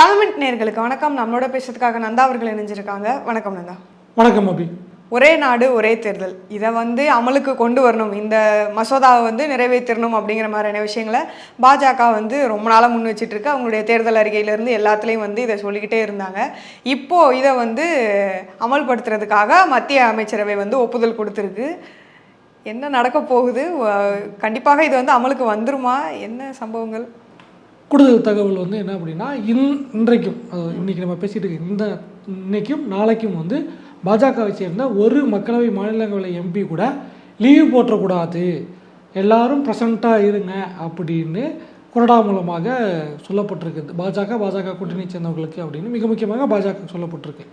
தமிழ் நேயர்களுக்கு வணக்கம். நம்மளோட பேசுறதுக்காக நந்தா அவர்கள் இணைஞ்சிருக்காங்க. வணக்கம் நந்தா. வணக்கம் அபி. ஒரே நாடு ஒரே தேர்தல் இதை அமலுக்கு கொண்டு வரணும், இந்த மசோதாவை நிறைவேற்றணும் அப்படிங்கிற மாதிரியான விஷயங்களை பாஜக ரொம்ப நாளாக முன் வச்சுட்டு இருக்கு. அவங்களுடைய தேர்தல் அறிக்கையிலேருந்து எல்லாத்துலேயும் இதை சொல்லிக்கிட்டே இருந்தாங்க. இப்போது இதை அமல்படுத்துறதுக்காக மத்திய அமைச்சரவை ஒப்புதல் கொடுத்துருக்கு. என்ன நடக்க போகுது? கண்டிப்பாக இது அமலுக்கு வந்துருமா? என்ன சம்பவங்கள்? கூடுதல் தகவல் என்ன அப்படின்னா, இன்றைக்கும் இன்றைக்கி நம்ம பேசிகிட்டு இருக்க இன்னைக்கும் நாளைக்கும் பாஜகவை சேர்ந்த ஒரு மக்களவை மாநிலங்களவை எம்பி கூட லீவ் போட்டக்கூடாது, எல்லாரும் ப்ரெசண்ட்டாக இருங்க அப்படின்னு கொறடா மூலமாக சொல்லப்பட்டிருக்கு. பாஜக கூட்டணி சேர்ந்தவங்களுக்கு அப்படின்னு மிக முக்கியமாக பாஜக சொல்லப்பட்டிருக்கு.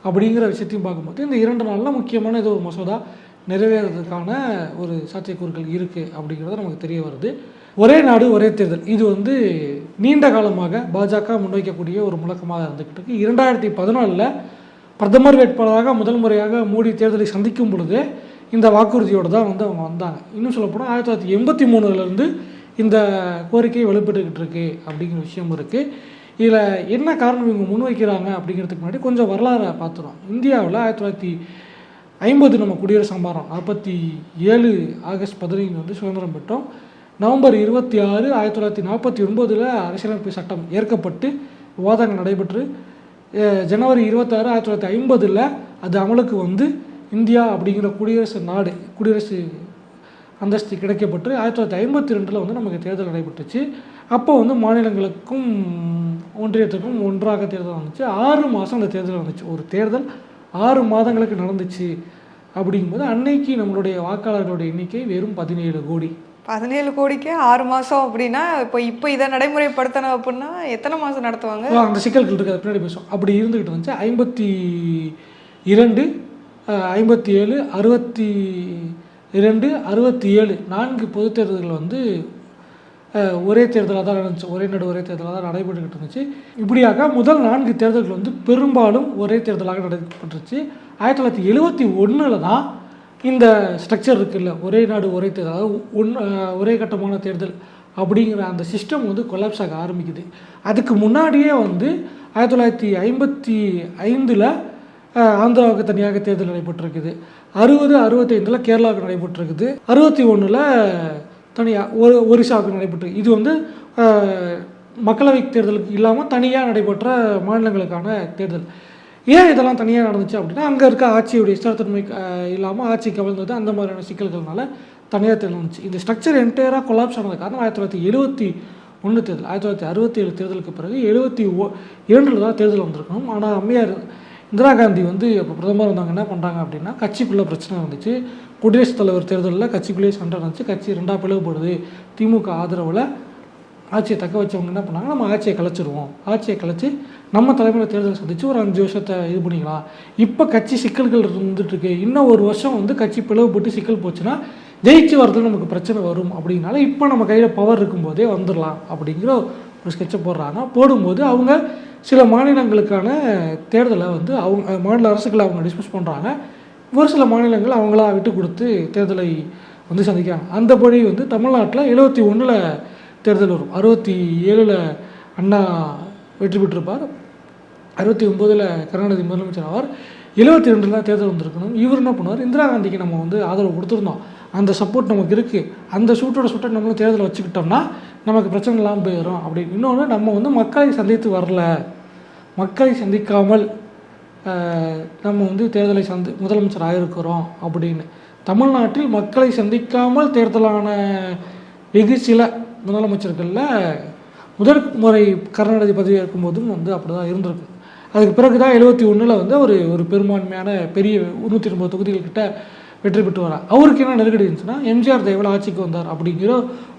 அப்படிங்கிற விஷயத்தையும் பார்க்கும்போது இந்த 2 நாளில் முக்கியமான ஒரு மசோதா நிறைவேறதுக்கான ஒரு சாத்தியக்கூறுகள் இருக்குது அப்படிங்கிறது நமக்கு தெரிய வருது. ஒரே நாடு ஒரே தேர்தல் இது நீண்ட காலமாக பாஜக முன்வைக்கக்கூடிய ஒரு முழக்கமாக இருந்துக்கிட்டு இருக்கு. 2014 பிரதமர் வேட்பாளராக முதல் முறையாக மோடி தேர்தலை சந்திக்கும் பொழுது இந்த வாக்குறுதியோடு தான் அவங்க வந்தாங்க. இன்னும் சொல்லப்போனால் 1983 இந்த கோரிக்கை வலுப்பெற்றுக்கிட்டு இருக்கு அப்படிங்கிற விஷயம் இருக்குது. இதில் என்ன காரணம் இவங்க முன்வைக்கிறாங்க அப்படிங்கிறதுக்கு முன்னாடி கொஞ்சம் வரலாறை பார்த்துருவோம். இந்தியாவில் 1950 நம்ம குடியரசு சம்பாரம் 47 ஆகஸ்ட் 15 சுதந்திரம் பெற்றோம். நவம்பர் 26 1949 அரசியலமைப்பு சட்டம் ஏற்கப்பட்டு விவாதங்கள் நடைபெற்று ஜனவரி 26 1950 அது அமலுக்கு இந்தியா அப்படிங்கிற குடியரசு அந்தஸ்து கிடைக்கப்பட்டு 1952 நமக்கு தேர்தல் நடைபெற்றுச்சு. அப்போ மாநிலங்களுக்கும் ஒன்றியத்துக்கும் ஒன்றாக தேர்தல் வந்துச்சு. 6 மாதம் அந்த தேர்தல் வந்துச்சு. ஒரு தேர்தல் 6 மாதங்களுக்கு நடந்துச்சு. அப்படிங்கும்போது அன்னைக்கு நம்மளுடைய வாக்காளர்களுடைய எண்ணிக்கை வெறும் 17 கோடி. 17 கோடிக்கு 6 மாதம் அப்படின்னா இப்போ இதை நடைமுறைப்படுத்தணும் அப்படின்னா எத்தனை மாதம் நடத்துவாங்க? அந்த சிக்கல்கள் இருக்குது, அது பின்னாடி பேசுவோம். அப்படி இருந்துக்கிட்டு வந்துச்சு. 52, 57, 62, 67 4 பொது தேர்தல்கள் ஒரே தேர்தலாக தான் நடந்துச்சு. ஒரே நாடு ஒரே தேர்தலாக தான் நடைபெற்றுக்கிட்டு இருந்துச்சு. இப்படியாக முதல் 4 தேர்தல்கள் பெரும்பாலும் ஒரே தேர்தலாக நடைபெற்றுச்சு. 1971 தான் இந்த ஸ்ட்ரக்சர் இருக்குல்ல, ஒரே நாடு ஒரே தேர்தல், அதாவது ஒரே கட்டமான தேர்தல் அப்படிங்கிற அந்த சிஸ்டம் கொலாப்ஸ் ஆக ஆரம்பிக்குது. அதுக்கு முன்னாடியே 1955 ஆந்திராவுக்கு தனியாக தேர்தல் நடைபெற்றிருக்குது. 65 கேரளாவுக்கு நடைபெற்றிருக்குது. 61 தனியாக ஒரிசாவுக்கு நடைபெற்று. இது மக்களவை தேர்தலுக்கு இல்லாமல் தனியாக நடைபெற்ற மாநிலங்களுக்கான தேர்தல். ஏன் இதெல்லாம் தனியாக நடந்துச்சு அப்படின்னா, அங்கே இருக்க ஆட்சியுடைய ஸ்திரத்தன்மை இல்லாமல் ஆட்சி கவர்ந்தது, அந்த மாதிரியான சிக்கல்கள்னால தனியாக தேர்தல் வந்துச்சு. இந்த ஸ்ட்ரக்சர் என்டையராக கொலாப்ஸ் ஆனது காரணம் 1971 தேர்தல். 1967 தேர்தலுக்கு பிறகு 72 தான் தேர்தல் வந்திருக்கணும். ஆனால் அம்மையார் இந்திரா காந்தி இப்போ பிரதமர் வந்தாங்க. என்ன பண்ணுறாங்க அப்படின்னா, கட்சிக்குள்ளே பிரச்சனை இருந்துச்சு. குடியரசுத் தலைவர் தேர்தலில் கட்சிக்குள்ளேயே சண்டை இருந்துச்சு. கட்சி 2 பிளவுபடுது. திமுக ஆதரவில் ஆட்சியை தக்க வச்சவங்க என்ன பண்ணாங்க, நம்ம ஆட்சியை கலைச்சிருவோம், ஆட்சியை கலைச்சி நம்ம தலைமையில் தேர்தல் சந்தித்து ஒரு 5 வருஷத்தை இது பண்ணிக்கலாம். இப்போ கட்சி சிக்கல்கள் இருந்துகிட்ருக்கு. இன்னும் ஒரு வருஷம் கட்சி பிளவுபட்டு சிக்கல் போச்சுன்னா ஜெயிச்சு வரதுக்கு நமக்கு பிரச்சனை வரும். அப்படின்னால இப்போ நம்ம கையில் பவர் இருக்கும்போதே வந்துடலாம் அப்படிங்கிற ஒரு ஸ்கெட்சை போடுறாங்க. போடும்போது அவங்க சில மாநிலங்களுக்கான தேர்தலை அவங்க மாநில அரசுகளை அவங்க டிஸ்கஸ் பண்ணுறாங்க. ஒரு சில மாநிலங்கள் அவங்களா விட்டு கொடுத்து தேர்தலை சந்திக்காங்க. அந்தபடி தமிழ்நாட்டில் 71 தேர்தல் வரும். 67 அண்ணா வெற்றி பெற்றிருப்பார். 69 கருணாநிதி முதலமைச்சர் ஆவார். 72 தேர்தல் வந்திருக்கணும். இவர் என்ன பண்ணுவார், இந்திரா காந்திக்கு நம்ம ஆதரவு கொடுத்துருந்தோம், அந்த சப்போர்ட் நமக்கு இருக்குது, அந்த சூட்டோட நம்மளும் தேர்தலை வச்சுக்கிட்டோம்னா நமக்கு பிரச்சனை இல்லாமல் போயிடும் அப்படின்னு. இன்னொன்று, நம்ம மக்களை சந்தித்து வரல, மக்களை சந்திக்காமல் நம்ம தேர்தலை முதலமைச்சர் ஆகிருக்கிறோம் அப்படின்னு. தமிழ்நாட்டில் மக்களை சந்திக்காமல் தேர்தலான வெகு சில முதலமைச்சர்களில் முதல் முறை கருணாநிதி பதவி ஏற்கும்போதும் அப்படி தான் இருந்திருக்கு. அதுக்கு பிறகு தான் 71 ஒரு பெரும்பான்மையான பெரிய 120 தொகுதிகள்கிட்ட வெற்றி பெற்று வரார். அவருக்கு என்ன நெருக்கடி இருந்துச்சுன்னா, எம்ஜிஆர் தயவில் ஆட்சிக்கு வந்தார் அப்படிங்கிற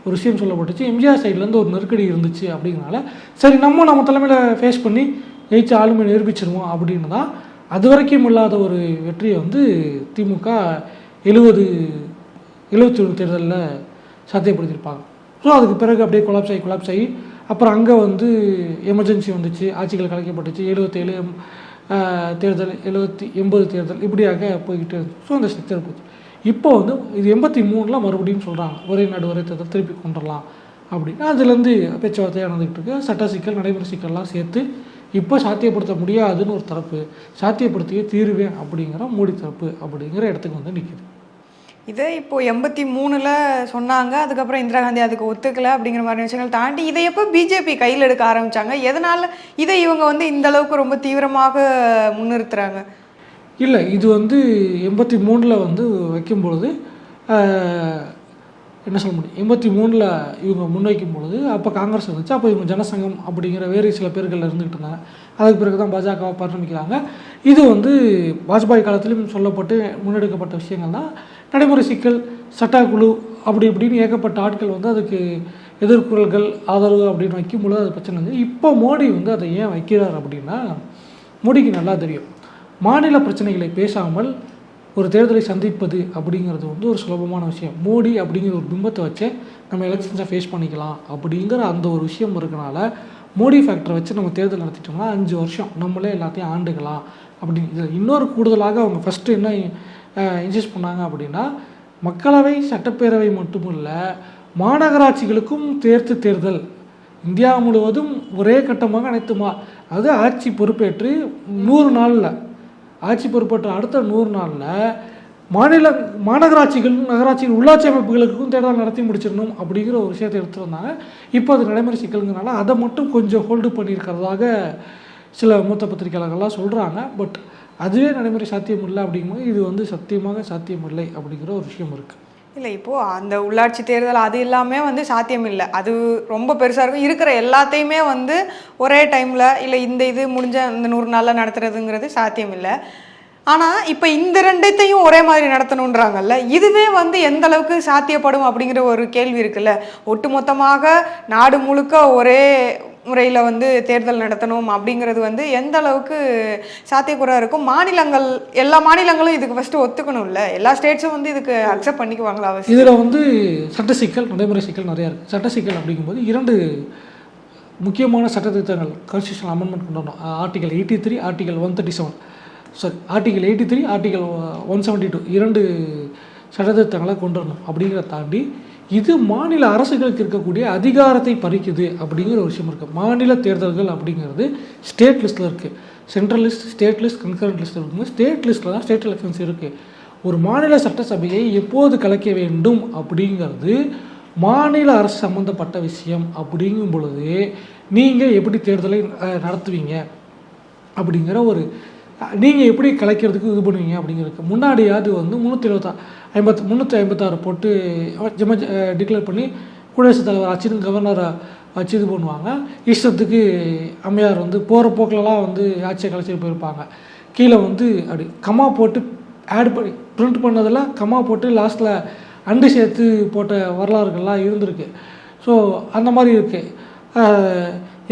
ஒரு விஷயம் சொல்லப்பட்டுச்சு. எம்ஜிஆர் சைட்லேருந்து ஒரு நெருக்கடி இருந்துச்சு. அப்படிங்கிறனால சரி நம்ம தலைமையில் ஃபேஸ் பண்ணி ஜெயிச்சு ஆளுமை நிரூபிச்சிருவோம் அப்படின்னு தான் அது வரைக்கும் இல்லாத ஒரு வெற்றியை திமுக 71 தேர்தலில் சாத்தியப்படுத்தியிருப்பாங்க. ஸோ அதுக்கு பிறகு அப்படியே கொலாப்ஸ் ஆகி அப்புறம் அங்கே எமர்ஜென்சி வந்துச்சு, ஆட்சிகள் கலைக்கப்பட்டுச்சு. 77 தேர்தல், 80 தேர்தல், இப்படியாக போய்கிட்டே இருந்துச்சு. ஸோ அந்த ஸ்ட்ரக்சர் போச்சு. இப்போ இது 83 மறுபடியும் சொல்கிறாங்க, ஒரே நாடு ஒரே தேர்தல் திருப்பி கொண்டுடலாம் அப்படின்னு. அதுலேருந்து பேச்சுவார்த்தையாக நடந்துகிட்டு இருக்கு. சட்ட சிக்கல், நடைமுறை சிக்கல்லாம் சேர்த்து இப்போ சாத்தியப்படுத்த முடியாதுன்னு ஒரு தரப்பு, சாத்தியப்படுத்தியே தீருவேன் அப்படிங்கிற மோடி தரப்பு அப்படிங்கிற இடத்துக்கு வந்து நிற்கிது. இதே இப்போது 83ல் சொன்னாங்க, அதுக்கப்புறம் இந்திரா காந்தி அதுக்கு ஒத்துக்கலை அப்படிங்கிற மாதிரி விஷயங்கள் தாண்டி இதை எப்போ பிஜேபி கையில் எடுக்க ஆரம்பித்தாங்க? எதனால் இதை இவங்க வந்து இந்த அளவுக்கு ரொம்ப தீவிரமாக முன்னிறுத்துறாங்க? இல்லை, இது வந்து 83ல் வந்து வைக்கும்பொழுது என்ன சொல்ல முடியும், 83ல் இவங்க முன்வைக்கும் பொழுது அப்போ காங்கிரஸ் இருந்துச்சு, அப்போ இவங்க ஜனசங்கம் அப்படிங்கிற வேறு சில பேர்கள் இருந்துகிட்டு இருந்தாங்க. அதுக்கு பிறகு தான் பாஜகவை பரிணமிக்கிறாங்க. இது வந்து வாஜ்பாய் காலத்திலும் சொல்லப்பட்டு முன்னெடுக்கப்பட்ட விஷயங்கள் தான். நடைமுறை சிக்கல், சட்டக்குழு அப்படி இப்படின்னு ஏகப்பட்ட ஆட்கள் வந்து அதுக்கு எதிர்குறல்கள் ஆதரவு அப்படின்னு வைக்கும்பொழுது அது பிரச்சனை இல்லை. இப்போ மோடி வந்து அதை ஏன் வைக்கிறார் அப்படின்னா, மோடிக்கு நல்லா தெரியும், மாநில பிரச்சனைகளை பேசாமல் ஒரு தேர்தலை சந்திப்பது அப்படிங்கிறது வந்து ஒரு சுலபமான விஷயம். மோடி அப்படிங்கிற ஒரு பிம்பத்தை வச்சு நம்ம எலெக்ஷன்ஸை ஃபேஸ் பண்ணிக்கலாம் அப்படிங்கிற அந்த ஒரு விஷயம் இருக்கனால மோடி ஃபேக்டரை வச்சு நம்ம தேர்தல் நடத்திட்டோம்னா 5 வருஷம் நம்மளே எல்லாத்தையும் ஆண்டுக்கலாம் அப்படின்னு. இதில் இன்னொரு கூடுதலாக அவங்க ஃபஸ்ட்டு என்ன இன்சிஸ்ட் பண்ணாங்க அப்படின்னா, மக்களவை சட்டப்பேரவை மட்டுமல்ல மாநகராட்சிகளுக்கும் தேர்தல் இந்தியா முழுவதும் ஒரே கட்டமாக அதாவது ஆட்சி பொறுப்பேற்று 100 நாளில், ஆட்சி பொறுப்பேற்ற அடுத்த 100 நாளில் மாநகராட்சிகள், நகராட்சிகள், உள்ளாட்சி அமைப்புகளுக்கும் தேர்தல் நடத்தி முடிச்சிடணும் அப்படிங்கிற ஒரு விஷயத்தை எடுத்துகிட்டு வந்தாங்க. இப்போ அது நடைமுறை சிக்கலுங்கிறனால அதை மட்டும் கொஞ்சம் ஹோல்டு பண்ணியிருக்கிறதாக சில மூத்த பத்திரிகையாளர்கள்லாம் சொல்கிறாங்க. பட் அதுவே நடைமுறை சாத்தியம் இல்லை அப்படிங்கும்போது இது வந்து சத்தியமாக சாத்தியமில்லை அப்படிங்கிற ஒரு விஷயம் இருக்குது. இல்லை, இப்போது அந்த உள்ளாட்சி தேர்தல் அது எல்லாமே வந்து சாத்தியம் இல்லை, அது ரொம்ப பெருசாக இருக்கும். இருக்கிற எல்லாத்தையுமே வந்து ஒரே டைமில் இல்லை இந்த இது முடிஞ்ச இந்த 100 நாளில் நடத்துறதுங்கிறது சாத்தியம் இல்லை. ஆனால் இப்போ இந்த ரெண்டைத்தையும் ஒரே மாதிரி நடத்தணுன்றாங்கல்ல, இதுவே வந்து எந்த அளவுக்கு சாத்தியப்படும் அப்படிங்கிற ஒரு கேள்வி இருக்குல்ல. ஒட்டுமொத்தமாக நாடு முழுக்க ஒரே முறையில் வந்து தேர்தல் நடத்தணும் அப்படிங்கிறது வந்து எந்த அளவுக்கு சாத்தியக்கூறாக இருக்கும்? எல்லா மாநிலங்களும் இதுக்கு ஃபஸ்ட்டு ஒத்துக்கணும்ல, எல்லா ஸ்டேட்ஸும் வந்து இதுக்கு அக்செப்ட் பண்ணிக்குவாங்களா? அவசியம். இதில் வந்து சட்ட சிக்கல், நடைமுறை சிக்கல் நிறையா இருக்குது. சட்ட சிக்கல் அப்படிங்கும்போது 2 முக்கியமான சட்ட திருத்தங்கள் கான்ஸ்டியூஷனல் அமெண்ட்மெண்ட் கொண்டு வரணும். ஆர்டிகல் 83, ஆர்டிகல் 137, ஆர்டிகல் 83, ஆர்டிகல் 172 2 சட்டத்திருத்தங்களை கொண்டு வரணும். அப்படிங்கிறத தாண்டி இது மாநில அரசுகளுக்கு இருக்கக்கூடிய அதிகாரத்தை பறிக்குது அப்படிங்கிற ஒரு விஷயம் இருக்குது. மாநில தேர்தல்கள் அப்படிங்கிறது ஸ்டேட் லிஸ்ட்டில் இருக்குது. Central list, state list, concurrent list இருக்கும்போது ஸ்டேட் லிஸ்ட்டில் தான் ஸ்டேட் எலெக்ஷன்ஸ் இருக்குது. ஒரு மாநில சட்டசபையை எப்போது கலைக்க வேண்டும் அப்படிங்கிறது மாநில அரசு சம்மந்தப்பட்ட விஷயம். அப்படிங்கும் பொழுது நீங்கள் எப்படி தேர்தலை நடத்துவீங்க அப்படிங்கிற ஒரு, நீங்கள் எப்படி கலைக்கிறதுக்கு இது பண்ணுவீங்க அப்படிங்கிறதுக்கு முன்னாடியாவது வந்து 356 போட்டு டிக்ளேர் பண்ணி குடியரசுத் தலைவர் ஆட்சின்னு கவர்னரை வச்சு இது பண்ணுவாங்க. இஷ்டத்துக்கு அம்மையார் வந்து போகிற போக்கிலலாம் வந்து ஆட்சியை கலைச்சிட்டு போயிருப்பாங்க. கீழே வந்து அப்படி கம்மா போட்டு ஆட் பண்ணி பிரிண்ட் பண்ணதெல்லாம் கம்மா போட்டு லாஸ்ட்டில் அண்டு சேர்த்து போட்ட வரலாறுகள்லாம் இருந்திருக்கு. ஸோ அந்த மாதிரி இருக்குது.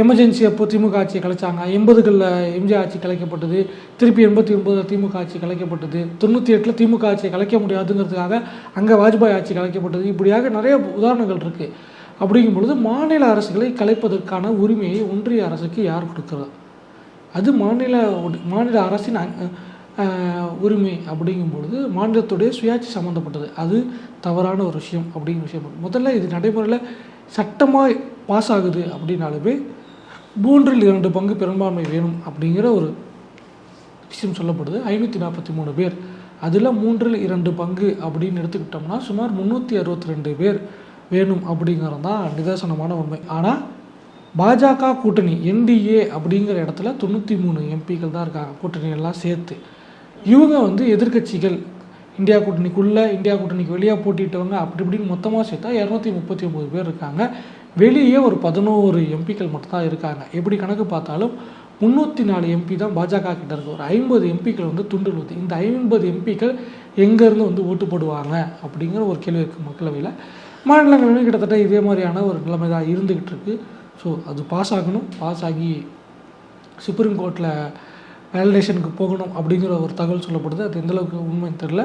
எமர்ஜென்சி அப்போ திமுக ஆட்சியை கலைச்சாங்க. 80களில் எம்ஜிஆர் ஆட்சி கலைக்கப்பட்டது. திருப்பி 89ல் திமுக ஆட்சி கலைக்கப்பட்டது. 98ல் திமுக ஆட்சியை கலைக்க முடியாதுங்கிறதுக்காக அங்கே வாஜ்பாய் ஆட்சி கலைக்கப்பட்டது. இப்படியாக நிறைய உதாரணங்கள் இருக்குது. அப்படிங்கும் பொழுது மாநில அரசுகளை கலைப்பதற்கான உரிமையை ஒன்றிய அரசுக்கு யார் கொடுக்குறா? அது மாநில அரசின் உரிமை. அப்படிங்கும் பொழுது மாநிலத்துடைய சுயாட்சி சம்மந்தப்பட்டது. அது தவறான ஒரு விஷயம் அப்படிங்கிற விஷயம். முதல்ல இது நடைமுறையில் சட்டமாக பாஸ் ஆகுது அப்படின்னாலுமே 3/2 பங்கு பெரும்பான்மை வேணும் அப்படிங்கிற ஒரு விஷயம் சொல்லப்படுது. 543 பேர், அதில் 3/2 பங்கு அப்படின்னு எடுத்துக்கிட்டோம்னா சுமார் 362 பேர் வேணும் அப்படிங்கிறது தான் நிதர்சனமான உண்மை. ஆனால் பாஜக கூட்டணி என்டிஏ அப்படிங்கிற இடத்துல 93 எம்பிக்கள் தான் இருக்காங்க, கூட்டணியெல்லாம் சேர்த்து. இவங்க வந்து எதிர்க்கட்சிகள், இந்தியா கூட்டணிக்குள்ளே, இந்தியா கூட்டணிக்கு வெளியே போட்டிட்டவங்க அப்படி இப்படின்னு மொத்தமாக சேர்த்தா 239 பேர் இருக்காங்க. வெளியே ஒரு 11 எம்பிக்கள் மட்டும்தான் இருக்காங்க. எப்படி கணக்கு பார்த்தாலும் 304 எம்பி தான் பாஜக கிட்ட இருக்குது. ஒரு 50 எம்பிக்கள் வந்து துண்டில் ஊற்றி. இந்த 50 எம்பிக்கள் எங்கேருந்து வந்து ஓட்டு போடுவாங்க அப்படிங்கிற ஒரு கேள்வி இருக்குது மக்களவையில். மாநிலங்களவையும் கிட்டத்தட்ட இதே மாதிரியான ஒரு நிலைமை தான் இருந்துக்கிட்டு இருக்குது. ஸோ அது பாஸ் ஆகணும், பாஸ் ஆகி சுப்ரீம் கோர்ட்டில் வேலிடேஷனுக்கு போகணும் அப்படிங்கிற ஒரு தகவல் சொல்லப்படுது. அது எந்தளவுக்கு உண்மைன்னு தெரில.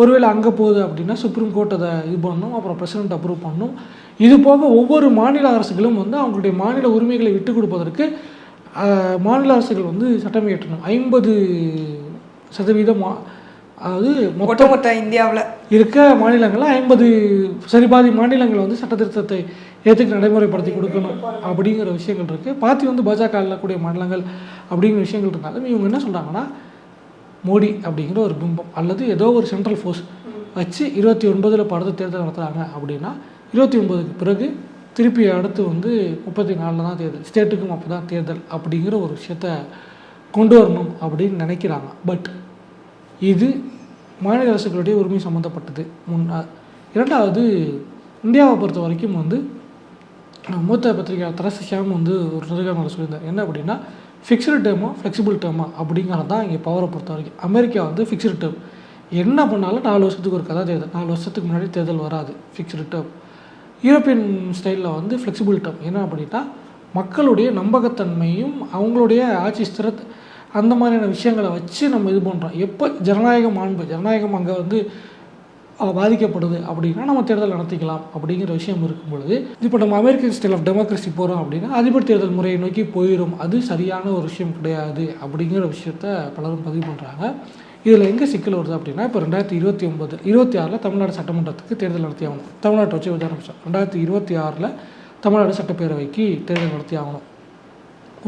ஒருவேளை அங்கே போகுது அப்படின்னா சுப்ரீம் கோர்ட் அதை இது பண்ணணும், அப்புறம் பிரசிடென்ட் அப்ரூவ் பண்ணணும். இது போக ஒவ்வொரு மாநில அரசுகளும் வந்து அவங்களுடைய மாநில உரிமைகளை விட்டு கொடுப்பதற்கு மாநில அரசுகள் வந்து சட்டம் இயற்றணும். 50% அதாவது மொத்த இந்தியாவில் இருக்க மாநிலங்களில் 50 சரிபாதி மாநிலங்கள் வந்து சட்ட திருத்தத்தை ஏற்றுக்கு நடைமுறைப்படுத்தி கொடுக்கணும் அப்படிங்கிற விஷயங்கள் இருக்குது. பாத்தி வந்து பாஜக கூடிய மாநிலங்கள் அப்படிங்கிற விஷயங்கள் இருந்தாலும் இவங்க என்ன சொல்கிறாங்கன்னா, மோடி அப்படிங்கிற ஒரு பிம்பம் அல்லது ஏதோ ஒரு சென்ட்ரல் ஃபோர்ஸ் வச்சு 29 இப்போ அடுத்த தேர்தல் நடத்துகிறாங்க அப்படின்னா 29க்கு பிறகு திருப்பி அடுத்து வந்து 34 தான் தேர்தல், ஸ்டேட்டுக்கும் அப்போ தான் தேர்தல் அப்படிங்கிற ஒரு விஷயத்த கொண்டு வரணும் அப்படின்னு நினைக்கிறாங்க. பட் இது மாநில அரசுகளுடைய உரிமை சம்மந்தப்பட்டது. இரண்டாவது, இந்தியாவை பொறுத்த வரைக்கும் வந்து மூத்த பத்திரிகையாளர் தரசு ஷியாம் வந்து ஒரு நிறுவனம் சொல்லியிருந்தார். என்ன அப்படின்னா, ஃபிக்ஸ்டு டேர்மா ஃப்ளெக்சிபிள் டேர்மா அப்படிங்கிறது தான் இங்கே பவரை பொறுத்த வரைக்கும். அமெரிக்கா வந்து ஃபிக்ஸ்டு டேர்ம், என்ன பண்ணாலும் 4 வருஷத்துக்கு ஒரு கதை தேர்தல், 4 வருஷத்துக்கு முன்னாடி தேர்தல் வராது, ஃபிக்ஸ்டு டேர்ம். யூரோப்பியன் ஸ்டைலில் வந்து ஃப்ளெக்சிபிள் டேர்ம். என்ன அப்படின்னா, மக்களுடைய நம்பகத்தன்மையும் அவங்களுடைய ஆட்சி ஸ்திரத்தை அந்த மாதிரியான விஷயங்களை வச்சு நம்ம இது பண்ணுறோம். எப்போ ஜனநாயகம் அங்கே வந்து பாதிக்கப்படுது அப்படின்னா நம்ம தேர்தல் நடத்திக்கலாம் அப்படிங்கிற விஷயம் இருக்கும் பொழுது, இப்போ நம்ம அமெரிக்கன் ஸ்டைல் ஆஃப் டெமோக்ரஸி போகிறோம் அப்படின்னா அதிபர் தேர்தல் முறையை நோக்கி போயிடும். அது சரியான ஒரு விஷயம் கிடையாது அப்படிங்கிற விஷயத்த பலரும் பதிவு பண்ணுறாங்க. இதில் எங்கே சிக்கல் வருது அப்படின்னா, இப்போ 2026 தமிழ்நாடு சட்டமன்றத்துக்கு தேர்தல் நடத்தி ஆகணும். தமிழ்நாட்டை வச்சு உதாரணம் 2026 தமிழ்நாடு சட்டப்பேரவைக்கு தேர்தல் நடத்தி ஆகணும்.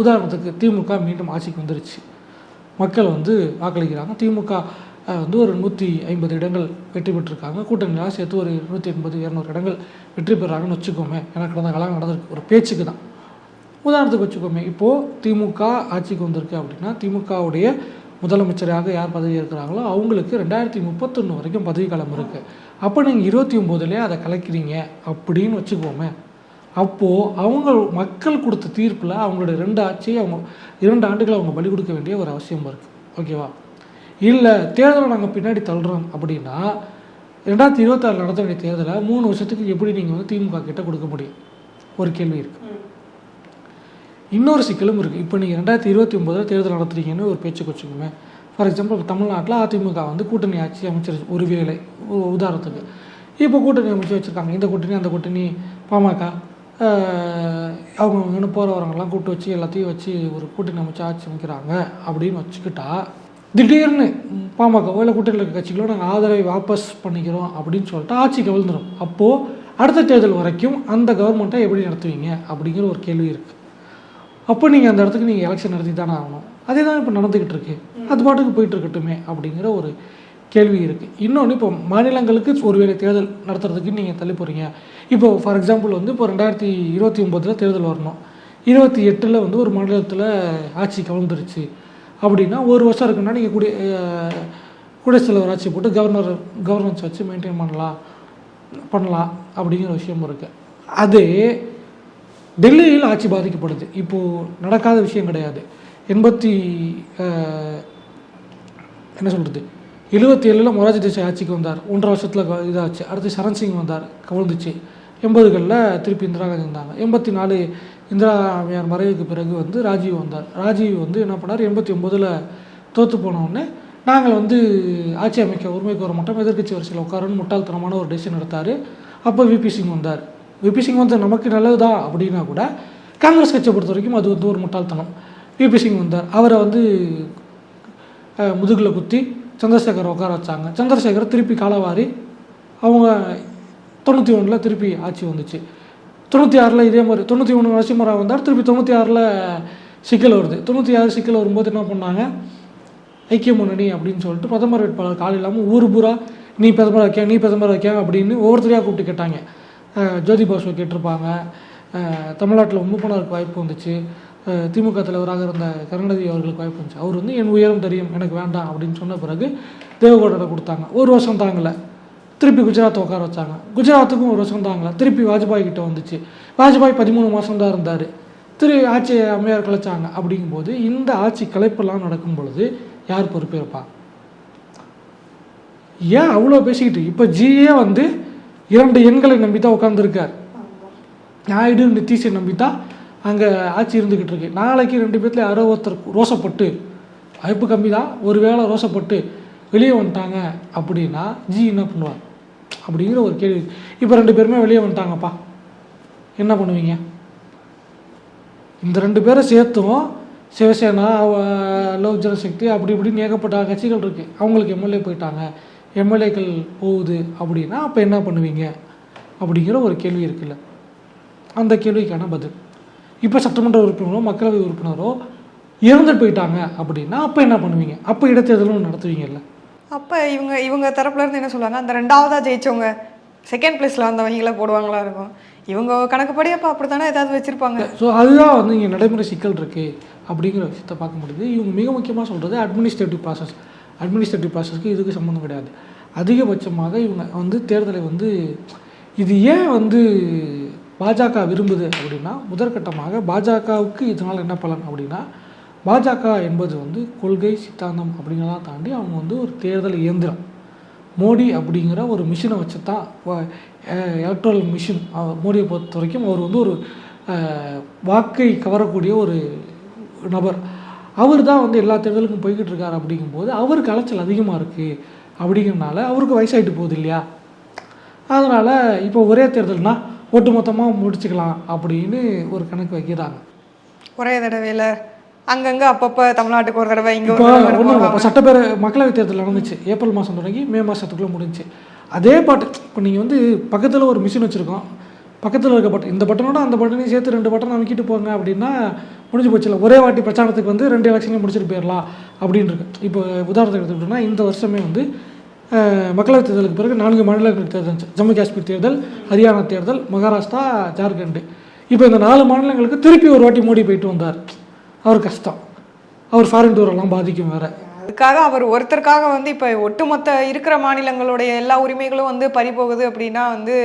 உதாரணத்துக்கு திமுக மீண்டும் ஆட்சிக்கு வந்துருச்சு, மக்கள் வந்து வாக்களிக்கிறாங்க. திமுக வந்து ஒரு 150 இடங்கள் வெற்றி பெற்றிருக்காங்க, கூட்டணியாக சேர்த்து ஒரு 180-200 இடங்கள் வெற்றி பெறாங்கன்னு வச்சுக்கோமே. எனக்கு கடந்த காலம் நடந்திருக்கு, ஒரு பேச்சுக்கு தான். உதாரணத்துக்கு வச்சுக்கோமே, இப்போது திமுக ஆட்சிக்கு வந்திருக்கு அப்படின்னா திமுகவுடைய முதலமைச்சராக யார் பதவி இருக்கிறாங்களோ அவங்களுக்கு 2031 வரைக்கும் பதவிக்காலம் இருக்குது. அப்போ நீங்கள் 29லே அதை கலைக்கிறீங்க அப்படின்னு வச்சுக்கோமே. அப்போது அவங்க மக்கள் கொடுத்த தீர்ப்பில் அவங்களுடைய 2 ஆட்சியை அவங்க 2 ஆண்டுகளை அவங்க பலி கொடுக்க வேண்டிய ஒரு அவசியம் இருக்குது. ஓகேவா? இல்லை தேர்தலை நாங்கள் பின்னாடி தள்ளுறோம் அப்படின்னா 2026 நடத்த வேண்டிய தேர்தலை 3 வருஷத்துக்கு எப்படி நீங்கள் வந்து திமுக கிட்ட கொடுக்க முடியும்? ஒரு கேள்வி இருக்குது. இன்னொரு சிக்கலும் இருக்குது. இப்போ நீங்கள் 2029 தேர்தல் நடத்துறீங்கன்னு ஒரு பேச்சுக்கு வச்சுக்கோங்க. ஃபார் எக்ஸாம்பிள் தமிழ்நாட்டில் அதிமுக வந்து கூட்டணி ஆட்சி அமைச்சிருச்சு ஒரு வேளை, உதாரணத்துக்கு. இப்போ கூட்டணி அமைச்சு வச்சுருக்காங்க. இந்த கூட்டணி அந்த கூட்டணி பாமக அவங்க போகிற வரவங்கெல்லாம் கூப்பிட்டு வச்சு எல்லாத்தையும் வச்சு ஒரு கூட்டணி அமைச்சு ஆட்சி அமைக்கிறாங்க அப்படின்னு வச்சுக்கிட்டா, திடீர்னு பாமக இல்லை கூட்டணியில் இருக்க கட்சிகளோ நாங்கள் ஆதரவை வாபஸ் பண்ணிக்கிறோம் அப்படின்னு சொல்லிட்டு ஆட்சி கவிழ்ந்துடும். அப்போது அடுத்த தேர்தல் வரைக்கும் அந்த கவர்மெண்ட்டை எப்படி நடத்துவீங்க அப்படிங்கிற ஒரு கேள்வி இருக்குது. அப்போ நீங்கள் அந்த இடத்துக்கு நீங்கள் எலெக்ஷன் நடத்தி தானே ஆகணும். அதே தான் இப்போ நடந்துக்கிட்டு இருக்கு, அது பாட்டுக்கு போயிட்டு இருக்கட்டுமே அப்படிங்கிற ஒரு கேள்வி இருக்குது. இன்னொன்று, இப்போ மாநிலங்களுக்கு ஒருவேளை தேர்தல் நடத்துறதுக்கு நீங்கள் தள்ளி போகிறீங்க. இப்போ ஃபார் எக்ஸாம்பிள் வந்து இப்போ 2029 தேர்தல் வரணும், 28 வந்து ஒரு மாநிலத்தில் ஆட்சி கவர்ந்துருச்சு அப்படின்னா 1 வருஷம் இருக்குன்னா நீங்கள் குடியரசுத் தலைவர் ஆட்சி போட்டு கவர்னன்ஸ் வச்சு மெயின்டைன் பண்ணலாம் அப்படிங்கிற விஷயம் இருக்குது. அதே டெல்லியில் ஆட்சி பாதிக்கப்படுது. இப்போது நடக்காத விஷயம் கிடையாது. 77 மொரார்ஜி தேசாய் ஆட்சிக்கு வந்தார், 1.5 வருஷத்தில் இதாச்சு. அடுத்து சரண் சிங் வந்தார், கவிழ்ந்துச்சு. 80களில் திருப்பி இந்திரா காந்தி இருந்தாங்க. 84 இந்திரா அம்மையார் மறைவுக்கு பிறகு வந்து ராஜீவ் வந்தார். ராஜீவ் வந்து என்ன பண்ணார், 89ல் தோற்று போனவுடனே நாங்கள் வந்து ஆட்சி அமைக்க உரிமை கோர மாட்டோம், எதிர்கட்சி வரிசையில் உட்காரன்னு முட்டாள்தனமான ஒரு டெசிஷன் எடுத்தார். அப்போ விபி சிங் வந்தார். விபி சிங் வந்து நமக்கு நல்லதா அப்படின்னா கூட காங்கிரஸ் கட்சியை பொறுத்த வரைக்கும் அது வந்து ஒரு முட்டாள்தனம். விபி சிங் வந்தார், அவரை வந்து முதுகில் குத்தி சந்திரசேகர் உட்கார வச்சாங்க. சந்திரசேகர் திருப்பி காலவாரி அவங்க 91 திருப்பி ஆட்சி வந்துச்சு. 96 இதே மாதிரி 91 நரசிம்மரா வந்தார், திருப்பி 96 சிக்கல் வருது. 96 சிக்கல் வரும்போது என்ன பண்ணாங்க, ஐக்கிய முன்னணி அப்படின்னு சொல்லிட்டு பிரதமர் வேட்பாளர் கால் இல்லாமல் ஊர் பூரா நீ பிரதமர் வைக்க அப்படின்னு ஒவ்வொருத்தரையாக கூப்பிட்டு கேட்டாங்க. ஜோதி பாசுவை கேட்டிருப்பாங்க. தமிழ்நாட்டில் மூப்பனருக்கு வாய்ப்பு வந்துச்சு. திமுக தலைவராக இருந்த கருணாநிதி அவர்களுக்கு வாய்ப்பு வந்துச்சு. அவர் வந்து என் உயரம் தெரியும், எனக்கு வேண்டாம் அப்படின்னு சொன்ன பிறகு தேவகவுடரை கொடுத்தாங்க. 1 வருஷம் தாங்கலை, திருப்பி குஜராத்தை உட்கார வச்சாங்க. குஜராத்துக்கும் 1 வருஷம் தாங்கலை, திருப்பி வாஜ்பாய் கிட்ட வந்துச்சு. வாஜ்பாய் 13 மாதம் தான் இருந்தார், ஆட்சியை அம்மையார் கலைச்சாங்க. அப்படிங்கும்போது இந்த ஆட்சி கலைப்பெல்லாம் நடக்கும் பொழுது யார் பொறுப்பேற்பா? ஏன் அவ்வளோ பேசிக்கிட்டு இப்போ ஜிஏ வந்து 2 எண்களை நம்பி தான் உட்காந்துருக்கார். நாயுடு நிதிஷை நம்பி தான் அங்கே ஆட்சி இருந்துக்கிட்டு இருக்கு. நாளைக்கு 2 பேர்த்துல யாரோ ஒருத்தர் ரோசப்பட்டு, வாய்ப்பு கம்மி தான், ஒரு வேளை ரோசப்பட்டு வெளியே வந்துட்டாங்க அப்படின்னா ஜி என்ன பண்ணுவார் அப்படிங்கிற ஒரு கேள்வி. இப்போ 2 பேருமே வெளியே வந்துட்டாங்கப்பா, என்ன பண்ணுவீங்க? இந்த 2 பேரை சேர்த்தும் சிவசேனா, லோக் ஜனசக்தி அப்படி இப்படின்னு ஏகப்பட்ட கட்சிகள் இருக்குது. அவங்களுக்கு எம்எல்ஏ போயிட்டாங்க, எம்எல்ஏக்கள் போகுது அப்படின்னா அப்போ என்ன பண்ணுவீங்க அப்படிங்கிற ஒரு கேள்வி இருக்குல்ல. அந்த கேள்விக்கான பதில். இப்போ சட்டமன்ற உறுப்பினரோ மக்களவை உறுப்பினரோ இறந்துட்டு போயிட்டாங்க அப்படின்னா அப்போ என்ன பண்ணுவீங்க? அப்போ இடைத்தேர்தலும் நடத்துவீங்கல்ல? அப்போ இவங்க தரப்புலேருந்து என்ன சொல்லுவாங்க, அந்த ரெண்டாவதாக ஜெயிச்சவங்க செகண்ட் பிளேஸில் வந்தவங்கள போடுவாங்களா இருக்கும். இவங்க கணக்குப்படி அப்போ அப்படி தானே ஏதாவது வச்சுருப்பாங்க. ஸோ அதுதான் வந்து இங்கே நடைமுறை சிக்கல் இருக்குது அப்படிங்கிற விஷயத்த பார்க்க முடியுது. இவங்க மிக முக்கியமாக சொல்கிறது அட்மினிஸ்ட்ரேட்டிவ் ப்ராசஸ்க்கு இதுக்கு சம்மந்தம் கிடையாது. அதிகபட்சமாக இவங்க வந்து தேர்தலை வந்து இது ஏன் வந்து பாஜக விரும்புது அப்படின்னா, முதற்கட்டமாக பாஜகவுக்கு இதனால் என்ன பலன் அப்படின்னா, பாஜக என்பது வந்து கொள்கை சித்தாந்தம் அப்படிங்கிறதா தாண்டி அவங்க வந்து ஒரு தேர்தல் இயந்திரம். மோடி அப்படிங்கிற ஒரு மிஷினை வச்சு தான் எலக்ட்ரல் மிஷின். மோடியை பொறுத்த வரைக்கும் அவர் வந்து ஒரு வாக்கை கவரக்கூடிய ஒரு நபர். அவர் தான் வந்து எல்லா தேர்தலுக்கும் போய்கிட்டு இருக்கார். அப்படிங்கும்போது அவருக்கு அலைச்சல் அதிகமாக இருக்குது. அப்படிங்கிறனால அவருக்கு வயசாகிட்டு போகுது இல்லையா, அதனால் இப்போ ஒரே தேர்தல்னால் ஒட்டு மொத்தமாக முடிச்சுக்கலாம் அப்படின்னு ஒரு கணக்கு வைக்கிறாங்க. ஒரே தடவையில் அங்கங்கே அப்பப்போ தமிழ்நாட்டுக்கு ஒரு தடவை இங்கே இப்போ சட்டப்பேரவை மக்களவை தேர்தல் நடந்துச்சு. ஏப்ரல் மாதம் தொடங்கி மே மாதத்துக்குள்ளே முடிஞ்சிச்சு. அதே பாட்டு இப்போ நீங்கள் வந்து பக்கத்தில் ஒரு மிஷின் வச்சுருக்கோம், பக்கத்தில் இருக்க பட்டன் இந்த பட்டனோட அந்த பட்டனையும் சேர்த்து 2 பட்டன் அமைக்கிட்டு போங்க அப்படின்னா முடிஞ்சு போச்சுல. ஒரே வாட்டி பிரச்சாரத்துக்கு வந்து 2 எலெக்ஷனையும் முடிச்சுட்டு போயிடலாம் அப்படின்னு இருக்கு. இப்போ உதாரணத்துக்கு எடுத்துக்கிட்டோம்னா இந்த வருஷமே வந்து மக்களவைத் தேர்தலுக்கு பிறகு 4 மாநிலங்களுக்கு தேர்தல் இருந்துச்சு. ஜம்மு காஷ்மீர் தேர்தல், ஹரியானா தேர்தல், மகாராஷ்டிரா, ஜார்க்கண்டு. இப்போ இந்த 4 மாநிலங்களுக்கு திருப்பி ஒரு வாட்டி மோடி போயிட்டு வந்தார். அவர் கஷ்டம், அவர் ஃபாரின் டூரெல்லாம் பாதிக்கும் வேறு. அதுக்காக அவர் ஒருத்தருக்காக வந்து இப்போ ஒட்டுமொத்த இருக்கிற மாநிலங்களுடைய எல்லா உரிமைகளும் வந்து பறிபோகுது அப்படின்னா வந்து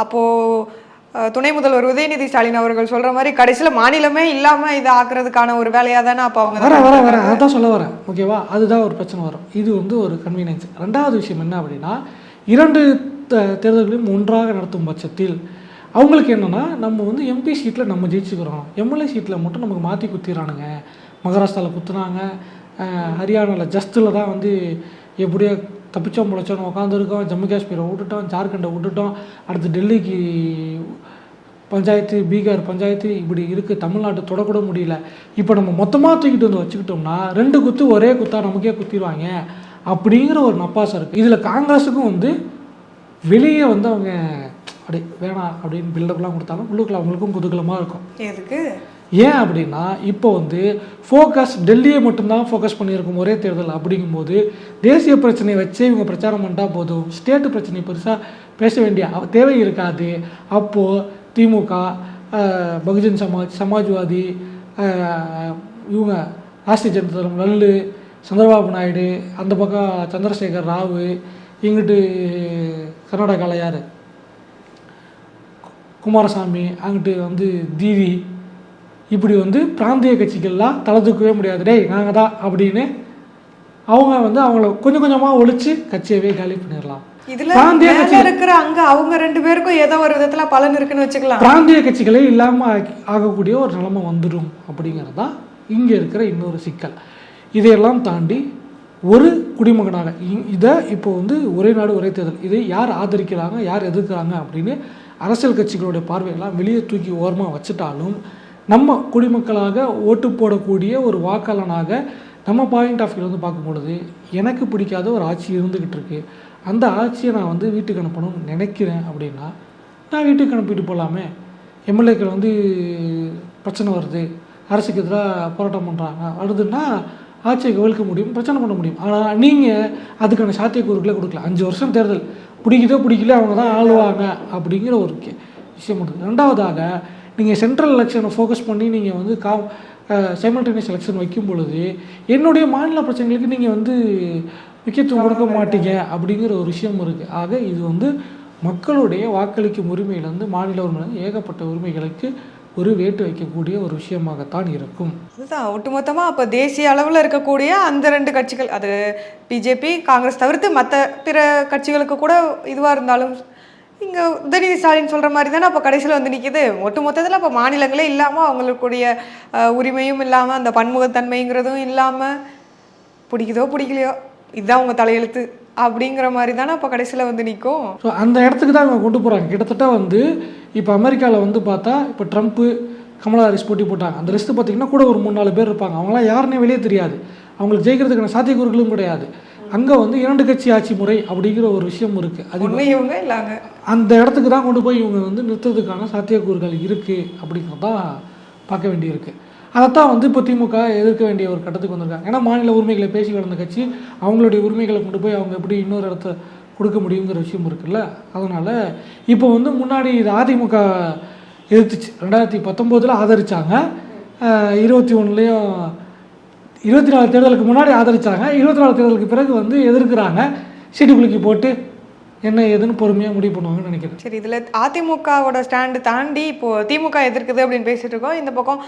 அப்போது துணை முதல்வர் உதயநிதி ஸ்டாலின் அவர்கள் சொல்கிற மாதிரி கடைசியில் மாநிலமே இல்லாமல் இதை ஆக்குறதுக்கான ஒரு வேலையாக தானே அப்போ அவங்க வர அதான் சொல்ல வரேன். ஓகேவா, அதுதான் ஒரு பிரச்சனை வரும். இது வந்து ஒரு கன்வீனியன்ஸ். ரெண்டாவது விஷயம் என்ன அப்படின்னா, 2 தேர்தல்களையும் ஒன்றாக நடத்தும் பட்சத்தில் அவங்களுக்கு என்னென்னா, நம்ம வந்து எம்பி சீட்டில் நம்ம ஜெயிச்சுக்கிறோம், எம்எல்ஏ சீட்டில் மட்டும் நமக்கு மாற்றி குத்திடுறானுங்க. மகாராஷ்டிராவில் குத்துனாங்க, ஹரியானாவில் ஜஸ்ட்டில் தான் வந்து எப்படியோ தப்பிச்சோம் முளைச்சோன்னு உட்காந்துருக்கோம், ஜம்மு காஷ்மீரை விட்டுட்டோம், ஜார்க்கண்டை விட்டுட்டோம், அடுத்து டெல்லிக்கு பஞ்சாயத்து, பீகார் பஞ்சாயத்து இப்படி இருக்குது. தமிழ்நாட்டை தொடக்கூட முடியல. இப்போ நம்ம மொத்தமாக தூக்கிட்டு வந்து வச்சுக்கிட்டோம்னா 2 குத்து ஒரே குத்தா நமக்கே குத்திடுவாங்க அப்படிங்கிற ஒரு நப்பாசம் இருக்குது. இதில் காங்கிரஸுக்கும் வந்து வெளியே வந்து அவங்க அப்படி வேணாம் அப்படின்னு பில்டப்லாம் கொடுத்தாலும் உள்ளுக்குள்ள அவங்களுக்கும் குதூகலமாக இருக்கும். எதுக்கு? ஏன் அப்படின்னா இப்போ வந்து ஃபோக்கஸ் டெல்லியை மட்டும்தான் ஃபோக்கஸ் பண்ணியிருக்கும் ஒரே தேர்தல். அப்படிங்கும்போது தேசிய பிரச்சனையை வச்சு இவங்க பிரச்சாரம் பண்ணால் போதும், ஸ்டேட்டு பிரச்சனை பெருசாக பேச வேண்டிய தேவை இருக்காது. அப்போது திமுக, பகுஜன் சமாஜ்வாதி, இவங்க ராஷ்ட்ரிய ஜனதா தளம், லல்லு, சந்திரபாபு நாயுடு, அந்த பக்கம் சந்திரசேகர் ராவ், இங்கிட்டு கர்நாடகாவில் யார் குமாரசாமி, அங்கிட்டு வந்து தீதி, இப்படி வந்து பிராந்திய கட்சிகள்லாம் தலை தூக்கவே முடியாது, டேய் நாங்கள் தான் அப்படின்னு அவங்க வந்து அவங்கள கொஞ்சம் கொஞ்சமாக ஒழிச்சு கட்சியவே காலி பண்ணிடலாம். பிராந்திய கட்சி இருக்கிற அங்கே அவங்க 2 பேருக்கும் ஏதோ ஒரு விதத்தில் பலன் இருக்குன்னு வச்சுக்கலாம். பிராந்திய கட்சிகளே இல்லாமல் ஆகக்கூடிய ஒரு நிலைமை வந்துடும் அப்படிங்கிறது தான் இங்கே இருக்கிற இன்னொரு சிக்கல். இதையெல்லாம் தாண்டி ஒரு குடிமகனாக இதை இப்போ வந்து ஒரே நாடு ஒரே தேர்தல், இதை யார் ஆதரிக்கிறாங்க யார் எதிர்க்கிறாங்க அப்படின்னு அரசியல் கட்சிகளுடைய பார்வையெல்லாம் வெளியே தூக்கி ஓரமாக வச்சுட்டாலும், நம்ம குடிமக்களாக ஓட்டு போடக்கூடிய ஒரு வாக்காளனாக நம்ம பாயிண்ட் ஆஃப் வியூ வந்து பார்க்கும்பொழுது எனக்கு பிடிக்காத ஒரு ஆட்சி இருந்துக்கிட்டு இருக்கு, அந்த ஆட்சியை நான் வந்து வீட்டுக்கு அனுப்பணும்னு நினைக்கிறேன் அப்படின்னா நான் வீட்டுக்கு அனுப்பிட்டு போகலாமே. எம்எல்ஏக்கள் வந்து பிரச்சனை வருது, அரசுக்கு எதிராக போராட்டம் பண்ணுறாங்க அடுத்துன்னா ஆட்சியை கவிழ்க்க முடியும், பிரச்சனை பண்ண முடியும். ஆனால் நீங்கள் அதுக்கான சாத்தியக்கூறுகளே கொடுக்கல. 5 வருஷம் தேர்தல், பிடிக்குதோ பிடிக்கல அவங்க தான் ஆளுவாங்க அப்படிங்கிற ஒரு விஷயம் இருக்குது. ரெண்டாவதாக நீங்கள் சென்ட்ரல் எலெக்ஷனை ஃபோக்கஸ் பண்ணி நீங்கள் வந்து சைமல்டேனியஸ் எலெக்ஷன் வைக்கும் பொழுது என்னுடைய மாநில பிரச்சனைகளுக்கு நீங்கள் வந்து முக்கியத்துவம் கொடுக்க மாட்டீங்க அப்படிங்கிற ஒரு விஷயம் இருக்குது. ஆக இது வந்து மக்களுடைய வாக்களிக்கும் உரிமையிலேருந்து மாநில உரிமையிலேருந்து ஏகப்பட்ட உரிமைகளுக்கு ஒரு வேட்டு வைக்கக்கூடிய ஒரு விஷயமாகத்தான் இருக்கும். அதுதான் ஒட்டுமொத்தமாக அப்போ தேசிய அளவில் இருக்கக்கூடிய அந்த 2 கட்சிகள், அது பிஜேபி காங்கிரஸ் தவிர்த்து மற்ற பிற கட்சிகளுக்கு கூட இதுவாக இருந்தாலும் இங்கே உதயநிதி ஸ்டாலின் சொல்கிற மாதிரி தானே அப்போ கடைசியில் வந்து நிற்கிது. ஒட்டு மொத்தத்தில் அப்போ மாநிலங்களே இல்லாமல் அவங்களுக்குடைய உரிமையும் இல்லாமல் அந்த பன்முகத்தன்மைங்கிறதும் இல்லாமல் பிடிக்குதோ பிடிக்கலையோ இதுதான் அவங்க தலையெழுத்து அப்படிங்கிற மாதிரி தானே அப்போ கடைசியில் வந்து நிற்கும். ஸோ அந்த இடத்துக்கு தான் அவங்க கொண்டு போகிறாங்க. கிட்டத்தட்ட வந்து இப்போ அமெரிக்காவில் வந்து பார்த்தா இப்போ ட்ரம்ப்பு, கமலா ஹாரிஸ் போட்டி போட்டாங்க. அந்த லிஸ்ட்டு பார்த்திங்கன்னா கூட ஒரு 3-4 பேர் இருப்பாங்க. அவங்களாம் யாருன்னே வெளியே தெரியாது, அவங்களுக்கு ஜெயிக்கிறதுக்கான சாத்தியக்கூறுகளும் கிடையாது. அங்கே வந்து 2 கட்சி ஆட்சி முறை அப்படிங்கிற ஒரு விஷயம் இருக்குது. அது இவங்க இல்லாங்க அந்த இடத்துக்கு தான் கொண்டு போய் இவங்க வந்து நிறுத்துறதுக்கான சாத்தியக்கூறுகள் இருக்குது அப்படிங்கிறது தான் பார்க்க வேண்டியிருக்கு. அதைத்தான் வந்து இப்போ திமுக எதிர்க்க வேண்டிய ஒரு கட்டத்துக்கு வந்திருக்காங்க. ஏன்னா மாநில உரிமைகளை பேசி வளர்ந்த கட்சி அவங்களுடைய உரிமைகளை கொண்டு போய் அவங்க எப்படி இன்னொரு இடத்த கொடுக்க முடியுங்கிற விஷயம் இருக்குல்ல. அதனால் இப்போ வந்து முன்னாடி இது அதிமுக எதிர்த்துச்சு, 2019 ஆதரித்தாங்க, 21லேயும் 24 தேர்தலுக்கு முன்னாடி ஆதரித்தாங்க, 24 தேர்தலுக்கு பிறகு வந்து எதிர்க்கிறாங்க. சீட்டு குலுக்கி போட்டு என்ன ஏதுன்னு பொறுமையாக முடிவு பண்ணுவாங்கன்னு நினைக்கிறேன். சரி, இதில் அதிமுகவோட ஸ்டாண்டு தாண்டி இப்போது திமுக எதிர்க்குது அப்படின்னு பேசிகிட்டு இருக்கோம். இந்த பக்கம்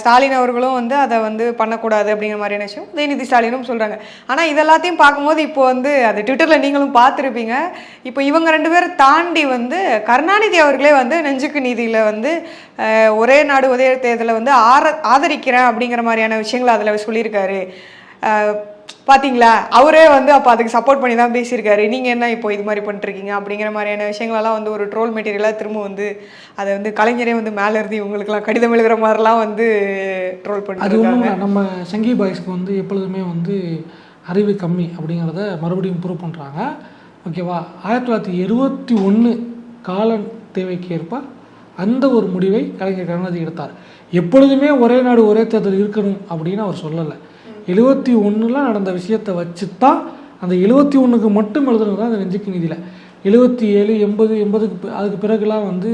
ஸ்டாலின் அவர்களும் வந்து அதை வந்து பண்ணக்கூடாது அப்படிங்கிற மாதிரியான விஷயம் உதயநிதி ஸ்டாலினும் சொல்கிறாங்க. ஆனால் இதெல்லாத்தையும் பார்க்கும்போது இப்போ வந்து அது ட்விட்டரில் நீங்களும் பார்த்துருப்பீங்க. இப்போ இவங்க 2 பேரை தாண்டி வந்து கருணாநிதி அவர்களே வந்து நெஞ்சுக்கு நீதியில் வந்து ஒரே நாடு ஒரே தேர்தலை வந்து ஆதரிக்கிறேன் அப்படிங்கிற மாதிரியான விஷயங்களை அதில் சொல்லியிருக்காரு. பார்த்தீங்களா, அவரே வந்து அப்போ அதுக்கு சப்போர்ட் பண்ணி தான் பேசியிருக்காரு. நீங்கள் என்ன இப்போ இது மாதிரி பண்ணிருக்கீங்க அப்படிங்கிற மாதிரியான விஷயங்களெல்லாம் வந்து ஒரு ட்ரோல் மெட்டீரியலாக திரும்ப வந்து அதை வந்து கலைஞரே வந்து மேலே இருந்து இவங்களுக்குலாம் கடிதம் எழுதுகிற மாதிரிலாம் வந்து ட்ரோல் பண்ணி. அது ஒன்றும் நம்ம சங்கி பாய்ஸ்க்கு வந்து எப்பொழுதுமே வந்து அறிவு கம்மி அப்படிங்கிறத மறுபடியும் ப்ரூவ் பண்ணுறாங்க. ஓகேவா, 1971 கால தேவைக்கு ஏற்ப அந்த ஒரு முடிவை கலைஞர் கருணாநிதி எடுத்தார். எப்பொழுதுமே ஒரே நாடு ஒரே தேர்தல் இருக்கணும் அப்படின்னு அவர் சொல்லலை. 71 நடந்த விஷயத்தை வச்சு தான் அந்த 71க்கு மட்டும் எழுதுனது தான் அந்த நெஞ்சுக்கு நீதியில். 77, 80 அதுக்கு பிறகுலாம் வந்து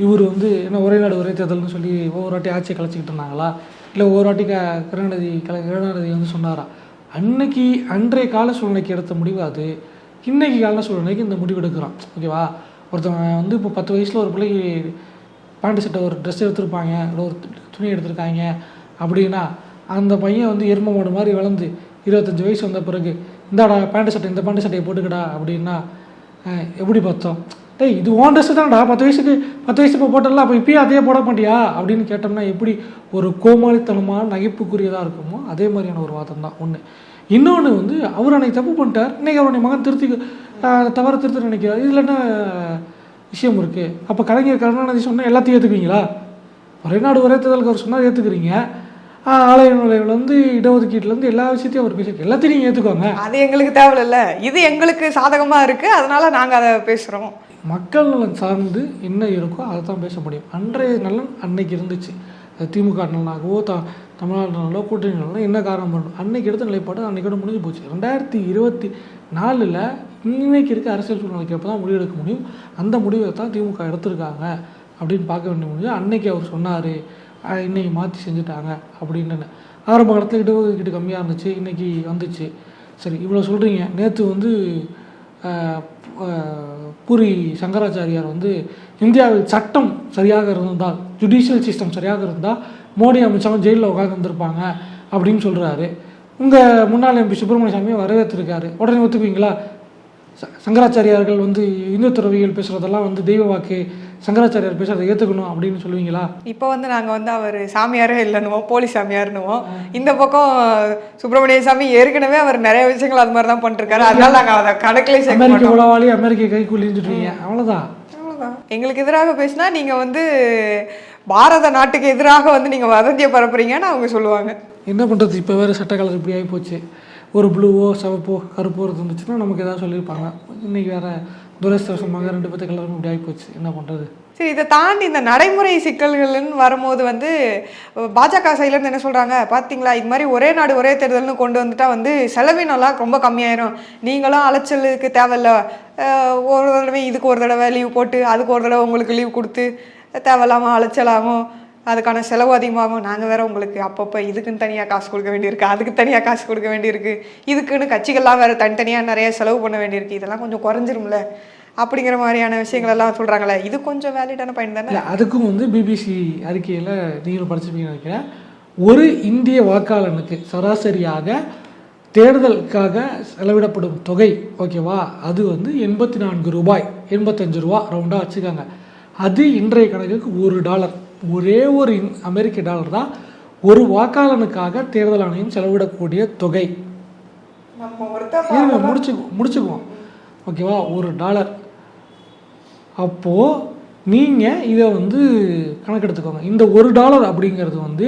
இவர் வந்து என்ன ஒரே நாடு ஒரே தேர்தல்னு சொல்லி ஒவ்வொரு வாட்டி ஆட்சியை கலைச்சிக்கிட்டு இருந்தாங்களா, இல்லை ஒவ்வொரு வாட்டி கருணாநிதி வந்து சொன்னாரா? அன்றைய கால சூழ்நிலைக்கு எடுத்த முடிவு அது. இன்றைக்கி கால சூழ்நிலைக்கு இந்த முடிவு எடுக்கிறான். ஓகேவா, ஒருத்தவங்க வந்து இப்போ 10 வயசில் ஒரு பிள்ளைக்கு பேண்ட் சட்டை ஒரு ட்ரெஸ் எடுத்திருப்பாங்க, ஒரு துணி எடுத்திருக்காங்க அப்படின்னா அந்த பையன் வந்து எருமை மாடு மாதிரி வளர்ந்து 25 வயசு வந்த பிறகு இந்தாடா பேண்ட் சட்டை, இந்த பேண்ட் சட்டையை போட்டுக்கடா அப்படின்னா எப்படி பார்த்தோம்? டேய் இது ஓன் ட்ரெஸ்ஸு தான்டா, 10 வயசு இப்போ போட்டல, அப்போ இப்போயே அதே போட மாட்டியா அப்படின்னு கேட்டோம்னா எப்படி ஒரு கோமாளித்தனமான நகைப்புக்குரியதாக இருக்குமோ அதே மாதிரியான ஒரு வாதம் தான் ஒன்று. இன்னொன்று வந்து அவர் அன்னைக்கு தப்பு பண்ணிட்டார், இன்றைக்கி அவருடைய மகன் தவற திருத்த நினைக்கிறார். இதில் என்ன விஷயம் இருக்குது? அப்போ கலைஞர் கருணாநிதி சொன்னால் எல்லாத்தையும் ஏற்றுக்குவீங்களா? ஒரே நாடு ஒரே தேர்தலுக்கு அவர் சொன்னால் ஏற்றுக்குறீங்க. ஆலய நுழைவில் வந்து இடஒதுக்கீட்டிலேருந்து எல்லா விஷயத்தையும் அவர் பேசிட்டு எல்லாத்தையும் நீங்கள் ஏற்றுக்கோங்க. அது எங்களுக்கு தேவையில்ல, இது எங்களுக்கு சாதகமாக இருக்குது, அதனால் நாங்கள் அதை பேசுகிறோம். மக்கள் நலன் சார்ந்து என்ன இருக்கோ அதை தான் பேச முடியும். அன்றைய நலன் அன்னைக்கு இருந்துச்சு. அது திமுக நலனாகவோ தமிழ்நாடு நலனோ கூட்டணி நலனோ என்ன காரணம் பண்ணணும், அன்னைக்கு எடுத்த நிலைப்பாடு அன்னைக்கோட முடிஞ்சு போச்சு. 2024 இன்னைக்கு இருக்க அரசியல் சூழ்நிலைக்கு அப்போ தான் முடிவு எடுக்க முடியும். அந்த முடிவை தான் திமுக எடுத்திருக்காங்க அப்படின்னு பார்க்க வேண்டிய முடியும். அன்னைக்கு அவர் சொன்னார், இன்றைக்கி மாற்றி செஞ்சுட்டாங்க அப்படின்னு. ஆரம்ப காலத்தில் இடஒதுக்கீடு கம்மியாக இருந்துச்சு, இன்றைக்கி வந்துச்சு. சரி, இவ்வளோ சொல்கிறீங்க. நேற்று வந்து பூரி சங்கராச்சாரியார் வந்து இந்தியாவில் சட்டம் சரியாக இருந்தால், ஜுடிஷியல் சிஸ்டம் சரியாக இருந்தால் மோடி அமித்ஷாவும் ஜெயிலில் உட்காந்துருப்பாங்க அப்படின்னு சொல்கிறாரு. உங்கள் முன்னாள் எம்பி சுப்பிரமணிய சாமியை வரவேற்றிருக்காரு. உடனே ஒத்துக்குவீங்களா? சங்கராச்சாரியார்கள் வந்து இந்து துறவிகள் பேசுகிறதெல்லாம் வந்து தெய்வ வாக்கு, சங்கராச்சாரியார் பேசுகிறத ஏற்றுக்கணும் அப்படின்னு சொல்லுவீங்களா? இப்போ வந்து நாங்கள் வந்து அவர் சாமியாரே இல்லைன்னுவோம், போலி சாமியார்னுவோம். இந்த பக்கம் சுப்பிரமணிய சாமி ஏற்கனவே அவர் நிறைய விஷயங்கள் அது மாதிரி தான் பண்ணிருக்காரு. அதனால நாங்கள் அதை கணக்கிலே சேர்க்க மாட்டோம். அமெரிக்க உளவாளி, அமெரிக்க கைக்கூலின்னு அவ்வளோதான். எங்களுக்கு எதிராக பேசினா நீங்கள் வந்து பாரத நாட்டுக்கு எதிராக வந்து நீங்கள் வதந்தியை பரப்புறீங்கன்னு அவங்க சொல்லுவாங்க. என்ன பண்ணுறது, இப்போ வேறு சட்ட கலர் இப்படி ஆகி போச்சு. ஒரு ப்ளூவோ சிவப்போ கருப்போ இருந்துச்சுன்னா நமக்கு எதாவது சொல்லியிருப்பாங்க. இன்றைக்கி வேறு துரதிர்ஷ்டவசமாக 2 பேர்த்து கலரும் இப்படி ஆகி போச்சு. என்ன பண்ணுறது? சரி, இதை தாண்டி இந்த நடைமுறை சிக்கல்கள்னு வரும்போது வந்து பாஜக சைட்லேருந்து என்ன சொல்கிறாங்க பார்த்தீங்களா, இது மாதிரி ஒரே நாடு ஒரே தேர்தல்னு கொண்டு வந்துட்டா வந்து செலவினம்லாம் ரொம்ப கம்மியாயிரும், நீங்களும் அலைச்சலுக்கு தேவையில்ல, ஒரு தடவை இதுக்கு ஒரு தடவை லீவ் போட்டு அதுக்கு ஒரு தடவை உங்களுக்கு லீவ் கொடுத்து தேவையில்லாமல் அலைச்சலாகும், அதுக்கான செலவு அதிகமாகும், நாங்கள் வேறு உங்களுக்கு அப்பப்போ இதுக்குன்னு தனியாக காசு கொடுக்க வேண்டியிருக்கு, அதுக்கு தனியாக காசு கொடுக்க வேண்டியிருக்கு, இதுக்குன்னு கட்சிகள்லாம் வேறு தனித்தனியாக நிறைய செலவு பண்ண வேண்டியிருக்கு, இதெல்லாம் கொஞ்சம் குறைஞ்சிரும்ல அப்படிங்கிற மாதிரியான விஷயங்கள் எல்லாம் சொல்கிறாங்களே, இது கொஞ்சம் வேலிடான பயன் தானே? அதுக்கும் வந்து பிபிசி அறிக்கையில் நீங்களும் படிச்சுப்பீங்கன்னு நினைக்கிறேன். ஒரு இந்திய வாக்காளனுக்கு சராசரியாக தேர்தலுக்காக செலவிடப்படும் தொகை, ஓகேவா, அது வந்து 84 ரூபாய், 85 ரூபா ரவுண்டாக வச்சுக்காங்க. அது இன்றைய கணக்குக்கு $1, ஒரே ஒரு அமெரிக்க டாலர் தான் ஒரு வாக்காளனுக்காக தேர்தல் ஆணையம் செலவிடக்கூடிய தொகை. முடிச்சுக்குவோம், ஓகேவா, $1. அப்போது நீங்கள் இதை வந்து கணக்கெடுத்துக்கோங்க. இந்த $1 அப்படிங்கிறது வந்து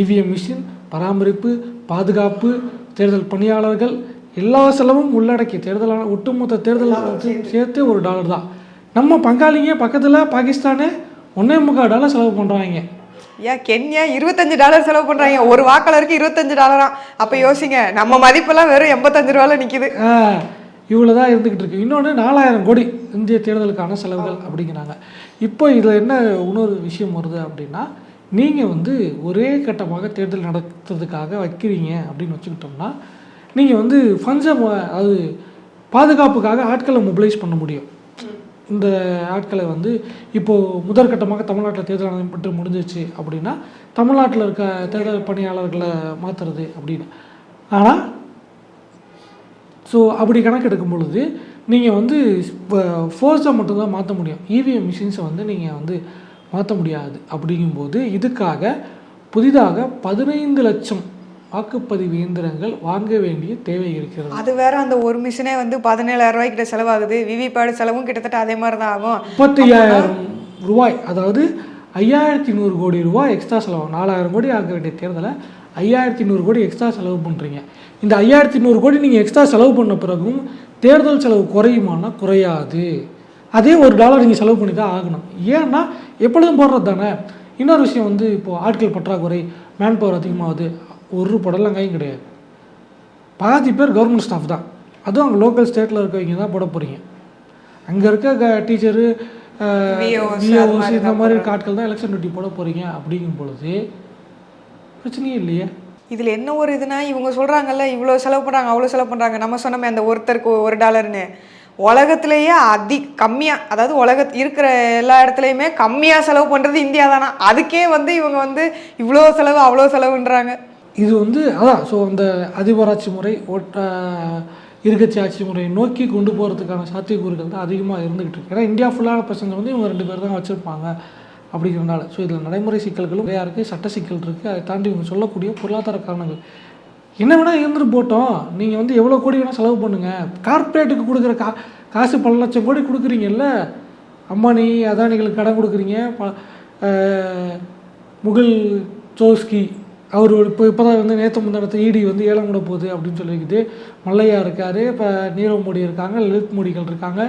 இவிஎம் மிஷின், பராமரிப்பு, பாதுகாப்பு, தேர்தல் பணியாளர்கள் எல்லா செலவும் உள்ளடக்கிய தேர்தலான ஒட்டுமொத்த தேர்தல் சேர்த்து $1 தான். நம்ம பங்காளிங்க பக்கத்தில் பாகிஸ்தானு $1.25 செலவு பண்ணுறாங்க. ஏன் கென்யா $25 செலவு பண்ணுறாங்க, ஒரு வாக்காளருக்கு $25. அப்போ யோசிங்க, நம்ம மதிப்பெல்லாம் வெறும் $85 நிற்கிது. இவ்வளோ தான் இருந்துக்கிட்டு இருக்கு. இன்னொன்று 4000 கோடி இந்திய தேர்தலுக்கான செலவுகள் அப்படிங்கிறாங்க. இப்போ இதில் என்ன இன்னொரு விஷயம் வருது அப்படின்னா, நீங்கள் வந்து ஒரே கட்டமாக தேர்தல் நடத்துறதுக்காக வைக்கிறீங்க அப்படின்னு வச்சுக்கிட்டோம்னா, நீங்கள் வந்து ஃபண்ட்ஸை அது பாதுகாப்புக்காக ஆட்களை மொபிலைஸ் பண்ண முடியும். இந்த ஆட்களை வந்து இப்போது முதற்கட்டமாக தமிழ்நாட்டில் தேர்தல் நடைபெற்று முடிஞ்சிச்சு அப்படின்னா, தமிழ்நாட்டில் இருக்க தேர்தல் பணியாளர்களை மாற்றுறது அப்படின்னு. ஆனால் ஸோ அப்படி கணக்கு எடுக்கும் பொழுது நீங்கள் வந்து ஃபோர்ஸை மட்டும்தான் மாற்ற முடியும். இவிஎம் மிஷின்ஸை வந்து நீங்கள் வந்து மாற்ற முடியாது. அப்படிங்கும்போது இதுக்காக புதிதாக 15 லட்சம் வாக்குப்பதிவு இயந்திரங்கள் வாங்க வேண்டிய தேவை இருக்கிறது. அது வேற, அந்த ஒரு மிஷினே வந்து 17,000 ரூபாய்க்கிட்ட செலவாகுது. விவிபேட் செலவும் கிட்டத்தட்ட அதே மாதிரி தான் ஆகும். 35,000 ரூபாய், அதாவது 5100 கோடி ரூபாய் எக்ஸ்ட்ரா செலவு. 4000 கோடி ஆக வேண்டிய தேர்தலை 5100 கோடி எக்ஸ்ட்ரா செலவு பண்ணுறீங்க. இந்த 5100 கோடி நீங்கள் எக்ஸ்ட்ரா செலவு பண்ண பிறகும் தேர்தல் செலவு குறையுமானா குறையாது. அதே $1 நீங்கள் செலவு பண்ணி தான் ஆகணும். ஏன்னா எப்பொழுதும் போடுறது தானே. இன்னொரு விஷயம் வந்து இப்போது ஆட்கள் பற்றாக்குறை, மேன் பவர் அதிகமாகுது. ஒரு படலங்காயும் கிடையாது. பாதி பேர் கவர்மெண்ட் ஸ்டாஃப் தான். அதுவும் அங்கே லோக்கல் ஸ்டேட்டில் இருக்கவங்க தான் போட போகிறீங்க. அங்கே இருக்க டீச்சரு, விஓசி இந்த மாதிரி இருக்க ஆட்கள் தான் எலெக்ஷன் டியூட்டி போட போகிறீங்க. அப்படிங்கும் பொழுது பிரச்சனையே இல்லையே. இதில் என்ன ஒரு இதுனா, இவங்க சொல்கிறாங்கல்ல இவ்வளோ செலவு பண்ணுறாங்க அவ்வளோ செலவு பண்ணுறாங்க. நம்ம சொன்னோமே அந்த ஒருத்தருக்கு $1 உலகத்துலேயே கம்மியாக, அதாவது இருக்கிற எல்லா இடத்துலையுமே கம்மியாக செலவு பண்ணுறது இந்தியா தானா. அதுக்கே வந்து இவங்க வந்து இவ்வளோ செலவு அவ்வளோ செலவுன்றாங்க. இது வந்து அதான். ஸோ அந்த அதிபராட்சி முறை இருக்கட்சி ஆட்சி முறையை நோக்கி கொண்டு போகிறதுக்கான சாத்தியக்கூறுகள் தான் அதிகமாக இருந்துகிட்டு இருக்கு. ஏன்னா இந்தியா ஃபுல்லான பிரச்சனை வந்து இவங்க 2 பேர் தான் வச்சுருப்பாங்க அப்படிங்கிறதுனால. ஸோ இதில் நடைமுறை சிக்கல்களும் நிறையா இருக்குது, சட்ட சிக்கல் இருக்குது. அதை தாண்டி இவங்க சொல்லக்கூடிய பொருளாதார காரணங்கள் என்ன வேணால் இருந்துட்டு போட்டோம். நீங்கள் வந்து எவ்வளோ கோடி வேணால் செலவு பண்ணுங்கள். கார்ப்பரேட்டுக்கு கொடுக்குற காசு பல லட்சம் கோடி கொடுக்குறீங்கல்ல. அம்பானி அதானிகளுக்கு கடன் கொடுக்குறீங்க. முகுல் சோஸ்கி அவர் இப்போ தான் வந்து நேற்று முந்தானத்தை இடி வந்து ஏலம் கூட போகுது அப்படின்னு சொல்லியிருக்குது. மல்லையா இருக்கார், இப்போ நீரவ் மோடி இருக்காங்க, லலித் மோடிகள் இருக்காங்க.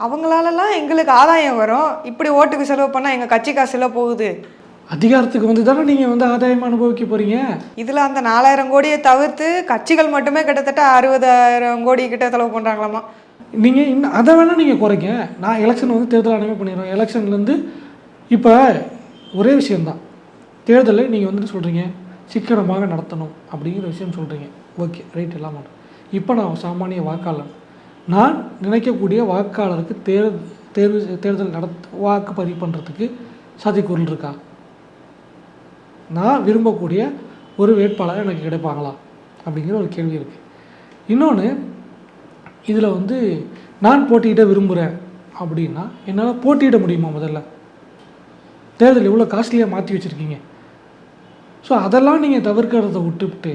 அவங்களாலலாம் எங்களுக்கு ஆதாயம் வரும். இப்படி ஓட்டுக்கு செலவு பண்ணால் எங்கள் கட்சி காசுலாம் போகுது. அதிகாரத்துக்கு வந்து தானே நீங்கள் வந்து ஆதாயமாக அனுபவிக்க போகிறீங்க. இதில் அந்த 4000 கோடியை தவிர்த்து கட்சிகள் மட்டுமே கிட்டத்தட்ட 60,000 கோடி கிட்ட செலவு பண்ணுறாங்களாமா. நீங்கள் இன்னும் அதை வேணால் நீங்கள் குறைங்க. நான் எலெக்ஷன் வந்து தேர்தல் ஆணையமே பண்ணிடுறோம். எலெக்ஷன்லேருந்து இப்போ ஒரே விஷயந்தான். தேர்தலை நீங்கள் வந்துட்டு சொல்கிறீங்க சிக்கனமாக நடத்தணும் அப்படிங்கிற விஷயம் சொல்கிறீங்க. ஓகே, ரைட், எல்லாம் மாட்டோம். இப்போ நான் சாமானிய வாக்காளர், நான் நினைக்கக்கூடிய வாக்காளருக்கு தேர்தல் வாக்குப்பதிவு பண்ணுறதுக்கு சாத்தியக்கூறல் இருக்கா? நான் விரும்பக்கூடிய ஒரு வேட்பாளர் எனக்கு கிடைப்பாங்களா அப்படிங்கிற ஒரு கேள்வி இருக்குது. இன்னொன்று, இதில் வந்து நான் போட்டியிட விரும்புகிறேன் அப்படின்னா என்னால் போட்டியிட முடியுமா? முதல்ல தேர்தல் எவ்வளோ காஸ்ட்லியாக மாற்றி வச்சுருக்கீங்க. ஸோ அதெல்லாம் நீங்கள் தவிர்க்கிறத விட்டுவிட்டு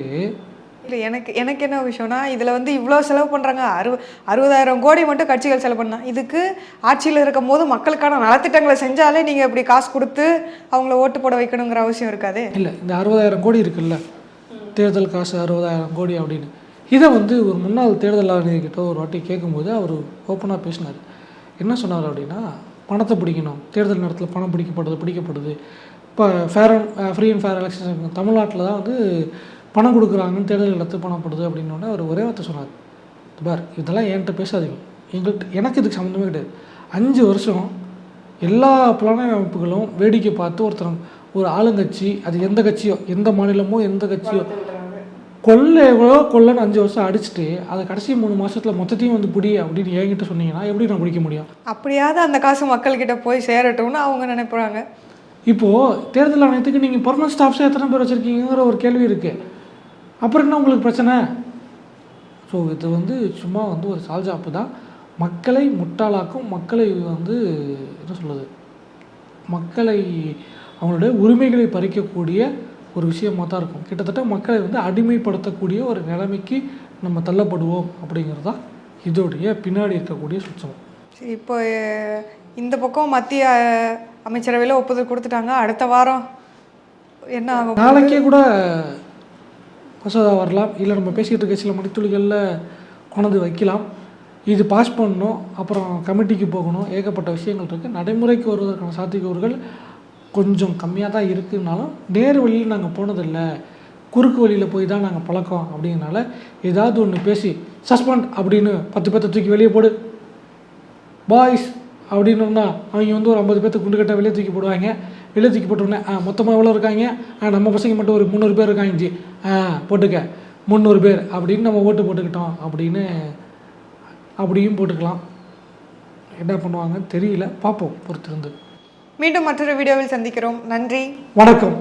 இல்லை, எனக்கு என்ன விஷயம்னா, இதில் வந்து இவ்வளோ செலவு பண்ணுறாங்க. 60,000 கோடி மட்டும் கட்சிகள் செலவு பண்ணால், இதுக்கு ஆட்சியில் இருக்கும் போது மக்களுக்கான நலத்திட்டங்களை செஞ்சாலே நீங்கள் இப்படி காசு கொடுத்து அவங்கள ஓட்டு போட வைக்கணுங்கிற அவசியம் இருக்காது. இல்லை, இந்த 60,000 கோடி இருக்குல்ல, தேர்தல் காசு 60,000 கோடி அப்படின்னு, இதை வந்து ஒரு முன்னாள் தேர்தல் ஆணையர்கிட்ட ஒரு வாட்டி கேட்கும்போது அவர் ஓப்பனாக பேசினார். என்ன சொன்னார் அப்படின்னா, பணத்தை பிடிக்கணும், தேர்தல் நேரத்தில் பணம் பிடிக்கப்படுது. இப்போ ஃப்ரீ அண்ட் ஃபேர் எலெக்ஷன் தமிழ்நாட்டில் தான் வந்து பணம் கொடுக்குறாங்கன்னு தேர்தல் நடத்து பணப்படுது அப்படின்னோடனே அவர் ஒரே வார்த்தை சொன்னார், பார் இதெல்லாம் என்கிட்ட பேசாதீங்க, எனக்கு இதுக்கு சம்மந்தமே கிடையாது. 5 வருஷம் எல்லா புலனாய்வு அமைப்புகளும் வேடிக்கை பார்த்து ஒரு ஆளுங்கட்சி, அது எந்த கட்சியோ, எந்த மாநிலமோ, எந்த கட்சியோ கொல்லன்னு 5 வருஷம் அடிச்சுட்டு அதை கடைசி 3 மாதத்தில் மொத்தத்தையும் வந்து பிடி அப்படின்னு என்கிட்ட சொன்னீங்கன்னா எப்படி நான் பிடிக்க முடியும்? அப்படியாவது அந்த காசு மக்கள்கிட்ட போய் சேரட்டும்னு அவங்க நினைப்பாங்க. இப்போது தேர்தல் ஆணையத்துக்கு நீங்கள் பர்மனன்ட் ஸ்டாஃப்ஸாக எத்தனை பேர் வச்சுருக்கீங்கிற ஒரு கேள்வி இருக்குது. அப்புறம் என்ன உங்களுக்கு பிரச்சனை? ஸோ இது வந்து சும்மா வந்து ஒரு சால்ஜாப்பு தான். மக்களை முட்டாளாக்கும், மக்களை வந்து என்ன சொல்கிறது, மக்களை அவங்களுடைய உரிமைகளை பறிக்கக்கூடிய ஒரு விஷயமாக தான் இருக்கும். கிட்டத்தட்ட மக்களை வந்து அடிமைப்படுத்தக்கூடிய ஒரு நிலைமைக்கு நம்ம தள்ளப்படுவோம் அப்படிங்கிறது தான் இதோடைய பின்னாடி இருக்கக்கூடிய சுச்சம். சரி, இப்போ இந்த பக்கம் மத்திய அமைச்சரவையில் ஒப்புதல் கொடுத்துட்டாங்க. அடுத்த வாரம் என்ன ஆகும்? நாளைக்கே கூட மசோதா வரலாம், இல்லை நம்ம பேசிக்கிட்டு இருக்க சில மணித்துளிகளில் கொண்டு வைக்கலாம். இது பாஸ் பண்ணணும், அப்புறம் கமிட்டிக்கு போகணும், ஏகப்பட்ட விஷயங்கள் இருக்குது. நடைமுறைக்கு வருவதற்கான சாத்தியக்கூறுகள் கொஞ்சம் கம்மியாக தான் இருக்குதுனாலும் நேர் வழியில் நாங்கள் போனதில்லை, குறுக்கு வழியில் போய் தான் நாங்கள் பழக்கம். அப்படிங்கிறனால ஏதாவது ஒன்று பேசி சஸ்பெண்ட் அப்படின்னு 10 பேர்த்த தூக்கி வெளியே போடு பாய்ஸ் அப்படின்னோம்னா அவங்க வந்து ஒரு 50 பேர்த்து குண்டு கட்ட வெளியே தூக்கி போடுவாங்க. வெளியே தூக்கி போட்டோன்னே மொத்தமாக எவ்வளோ இருக்காங்க, நம்ம பசங்க மட்டும் ஒரு 300 பேர் இருக்காங்க ஜி, போட்டுக்க 300 பேர் அப்படின்னு நம்ம ஓட்டு போட்டுக்கிட்டோம் அப்படின்னு அப்படியும் போட்டுக்கலாம். என்ன பண்ணுவாங்கன்னு தெரியல, பார்ப்போம் பொறுத்திருந்து. மீண்டும் மற்றொரு வீடியோவில் சந்திக்கிறோம். நன்றி, வணக்கம்.